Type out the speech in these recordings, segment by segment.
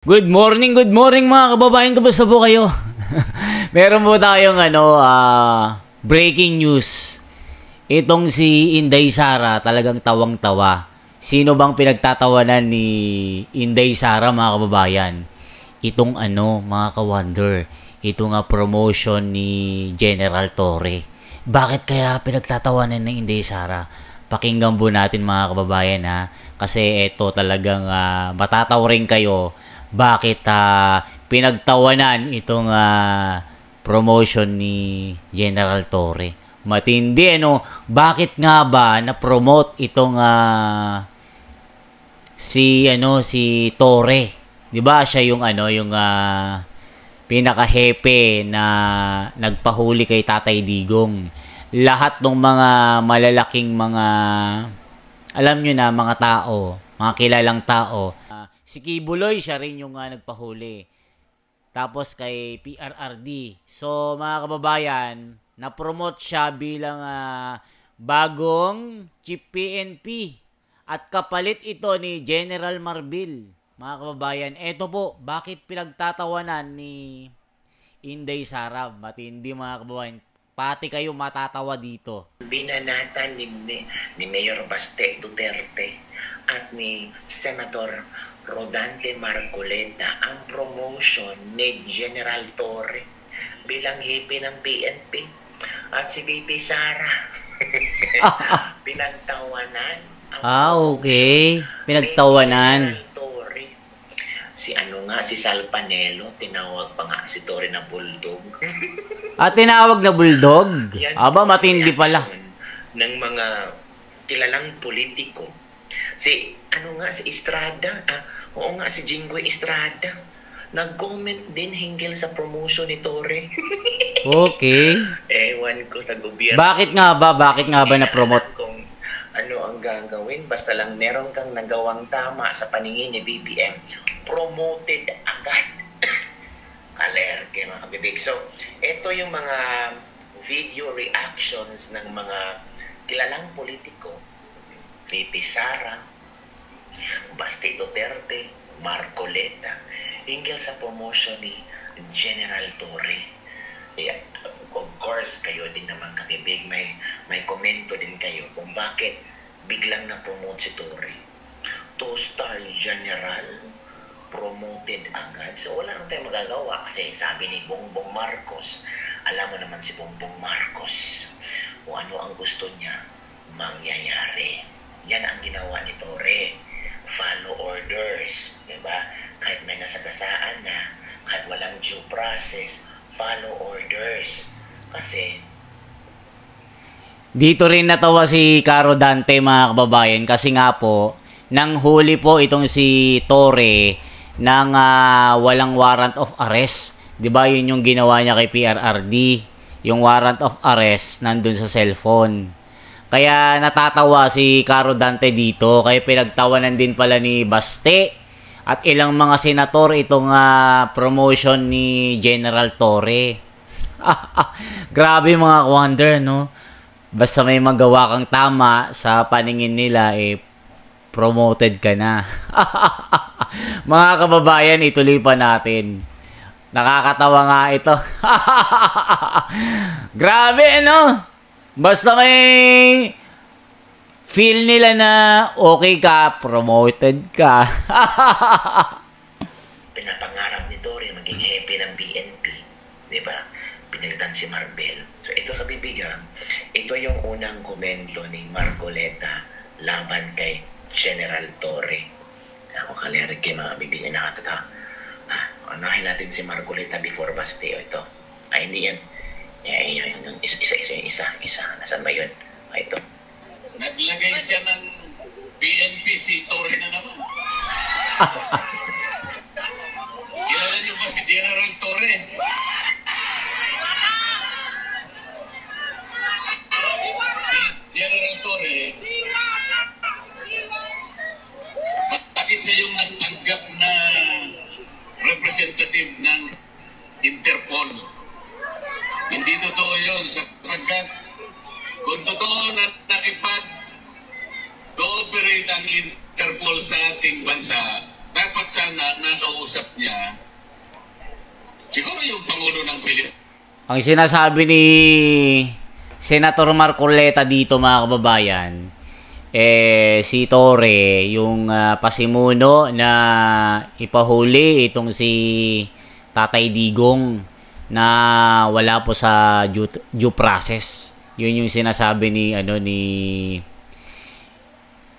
Good morning mga kababayan, kamusta po kayo? Meron po tayong breaking news. Itong si Inday Sara talagang tawang-tawa. Sino bang pinagtatawanan ni Inday Sara mga kababayan? Itong mga ka-wonder, ito nga promotion ni General Torre. Bakit kaya pinagtatawanan ni Inday Sara? Pakinggan po natin mga kababayan ha. Kasi ito talagang matataw rin kayo. Bakit pinagtawanan itong promotion ni General Torre? Matindi Bakit nga ba na-promote itong si Torre? 'Di ba siya yung pinaka-hepe na nagpahuli kay Tatay Digong. Lahat ng mga malalaking alam nyo na, mga tao, mga kilalang tao. Si Kibuloy, siya rin yung nagpahuli. Tapos kay PRRD. So, mga kababayan, na-promote siya bilang bagong Chief PNP. At kapalit ito ni General Marbil. Mga kababayan, eto po, bakit pinagtatawanan ni Inday Sara? Matindi mga kababayan. Pati kayo matatawa dito. Binanatan ni Mayor Baste Duterte at ni Senator Rodante Marcoleta ang promotion ni General Torre bilang hipi ng PNP at si BP Sara. Pinagtawanan ang okay. Pinagtawanan. Si Sal Panelo, tinawag pa nga si Torre na bulldog. Tinawag na bulldog? Aba, matindi pala. Ng mga kilalang politiko. Si Estrada, si Jinggoy Estrada, nag-comment din hinggil sa promotion ni Torre. Okay. Ewan ko sa gobyerno. Bakit nga ba na-promote? Kung ano ang gagawin, basta lang meron kang nagawang tama sa paningin ni BBM, promoted agad. Alerge mga kabibig. So, ito yung mga video reactions ng mga kilalang politiko. VP Sara, Baste Duterte, Marcoleta, hinggil sa promotion ni General Torre. Of course, kayo din naman kabibig, may komento din kayo kung bakit biglang na-promote si Torre. Two-star general, promoted agad. So wala nang tayo magagawa kasi sabi ni Bongbong Marcos, alam mo naman si Bongbong Marcos, kung ano ang gusto niya, mangyayari. Yan ang ginawa ni Torre. Follow orders. Diba? Kahit may nasagasaan na, kahit walang due process, follow orders. Kasi dito rin natawa si Caro Dante mga kababayan kasi nga po, nang huli po itong si Torre ng walang warrant of arrest. 'Di ba? Yun yung ginawa niya kay PRRD. Yung warrant of arrest nandun sa cellphone. Kaya natatawa si Caro Dante dito. Kaya pinagtawanan din pala ni Baste at ilang mga senator itong promotion ni General Torre. Grabe mga wonder, no? Basta may magawa kang tama sa paningin nila, promoted ka na. Mga kababayan, ituloy pa natin. Nakakatawa nga ito. Grabe, no? Basta may feel nila na okay ka, promoted ka. Pinapangarap ni Torre maging happy ng BNP. Diba? Pinalitan si Marbel. So ito sa bibigan, ito yung unang komento ni Marcoleta laban kay General Torre. Ako kalerig kay mga bibigyan nakatata. Unahin natin si Marcoleta before Baste. Ito. Hindi yan. Yung isa. Nasaan ba yun? Ito. Naglagay siya ng PNP si Torre na naman. Kilala niyo ba si General Torre? General Torre, bakit siya yung nagtanggap na representative ng Interpol? Hindi totoo yun sapagkat kung totoo na nakipag-cooperate ang Interpol sa ating bansa, dapat sana na kausap niya, siguro yung Pangulo ng Pilipinas. Ang sinasabi ni Senator Marcoleta dito, mga kababayan, si Torre, yung pasimuno na ipahuli itong si Tatay Digong na wala po sa due process. Yun yung sinasabi ni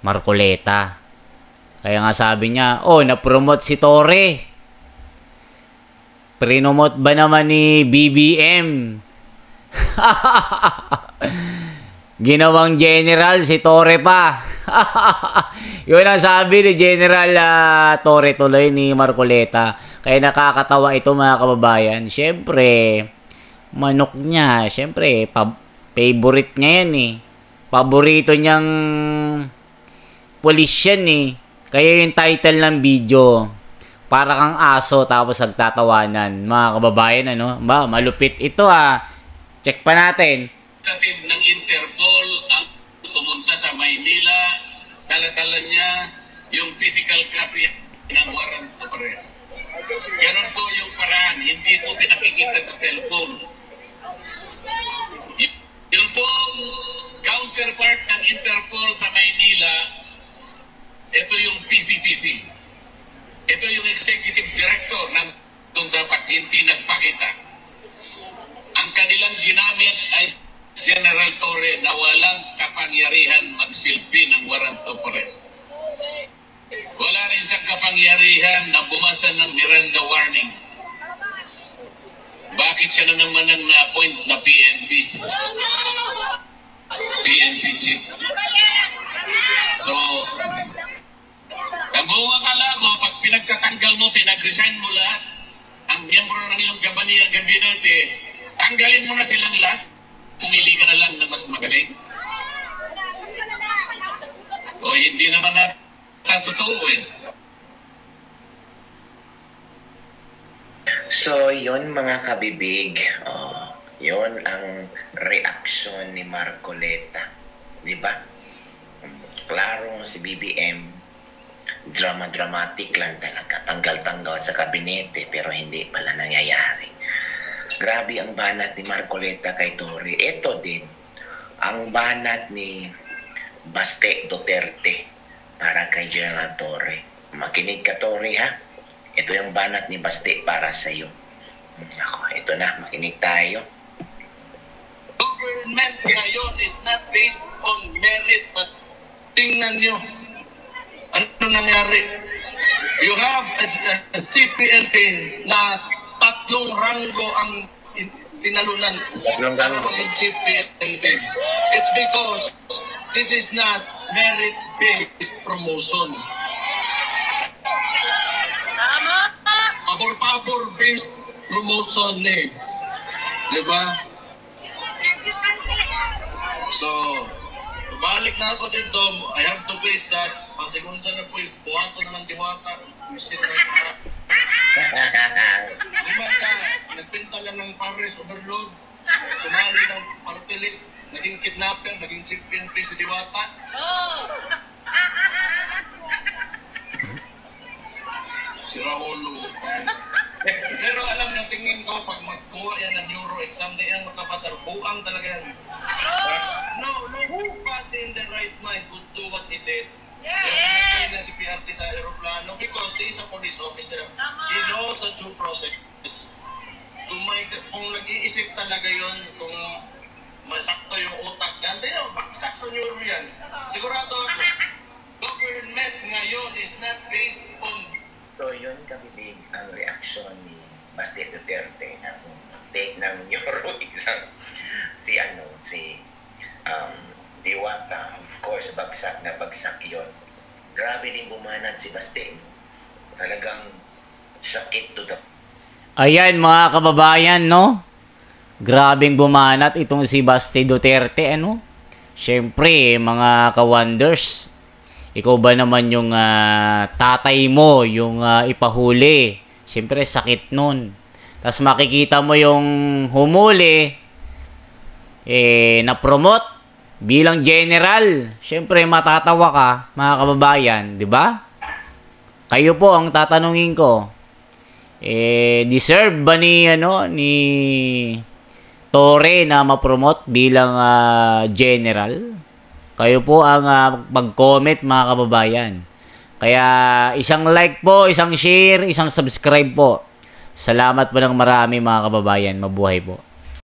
Marcoleta. Kaya nga sabi niya, na-promote si Torre. Prinomote ba naman ni BBM? Ginawang general si Torre pa. Yun ang sabi ni General Torre tuloy ni Marcoleta. Kaya nakakatawa ito, mga kababayan. Siyempre, manok niya. Siyempre, favorite niya yan eh. Paborito niyang police yan eh. Kaya yung title ng video, para kang aso tapos nagtatawanan. Mga kababayan, malupit ito Check pa natin. Representative ng Interpol ang pumunta sa Maynila, dala-dala niya yung physical copy ng warrant of arrest. Ganon po yung paraan, hindi po pinakikita sa cellphone. Yung pong counterpart ng Interpol sa Maynila, ito yung PCTC. Ito yung executive director ng kung dapat hindi nagpakita. Ang kanilang ginamit ay General Torre na walang kapangyarihan magsilbi ng warrant of arrest. Wala rin siyang kapangyarihan na bumasa ng Miranda warnings. Bakit siya na naman ang na-appoint na PNP? PNP chief. So, ang buong akala ko, pag pinagtatanggal mo, pinag-resign mo lahat, ang miyembro ng iyong gabinete, tanggalin mo na silang lahat, pumili ka na lang na mas magaling. O hindi naman totoo eh. So, yun mga kabibig, yun ang reaksyon ni Marcoleta. Di ba? Klaro si BBM, dramatic lang talaga. Tanggal-tanggal sa kabinete pero hindi pala nangyayari. Grabe ang banat ni Marcoleta kay Torre. Ito din, ang banat ni Baste Duterte para kay General Torre. Makinig ka, Torre, ha? Ito yung banat ni Baste para sa iyo. Ako, ito na, makinig tayo. Government ngayon is not based on merit, but tingnan nyo, ano nangyari? You have a TPNP na tatlong ranggo ang tinalunan. Tatlong ranggo. Ang TPNP. It's because this is not merit-based promotion. Pabor-based promotion eh. Diba? So, balik na ako dito, I have to face that. Kasi kung saan na po yung buhato na ng diwata, visit na diba ka, nagpinta lang ng Paris overload, sumali ng party list, naging kidnapper, naging chief PNP si diwata. Si Raulo. Pero alam niyo, tingin ko, pag magkuha yan ng neuro exam na yan, makapasar, buang talaga yan. Nobody in the right mind would do what he did. Kaya sinatay na si PRT sa aeroplano because he is a police officer. He knows the due process. Kung nag-iisip talaga yon, kung masakto yung utak yan, tayo, baksak sa neuro yan. Sigurado ako, government ngayon is not based on. So yun kabibig ang reaksyon ni Baste Duterte na kung take ng neuro exam si Diwata. Of course, bagsak na bagsak yon. Grabe din bumanat si Baste. Talagang sakit to the... Ayan mga kababayan, no? Grabing bumanat itong si Baste Duterte, ano? Siyempre, mga ka-wonders, ikaw ba naman yung tatay mo, yung ipahuli? Siyempre, sakit nun. Tapos makikita mo yung humuli, na-promote bilang general. Siyempre, matatawa ka, mga kababayan, di ba? Kayo po ang tatanungin ko. Deserve ba ni Torre na ma-promote bilang general? Kayo po ang mag-comment, mga kababayan. Kaya isang like po, isang share, isang subscribe po. Salamat po ng marami, mga kababayan. Mabuhay po.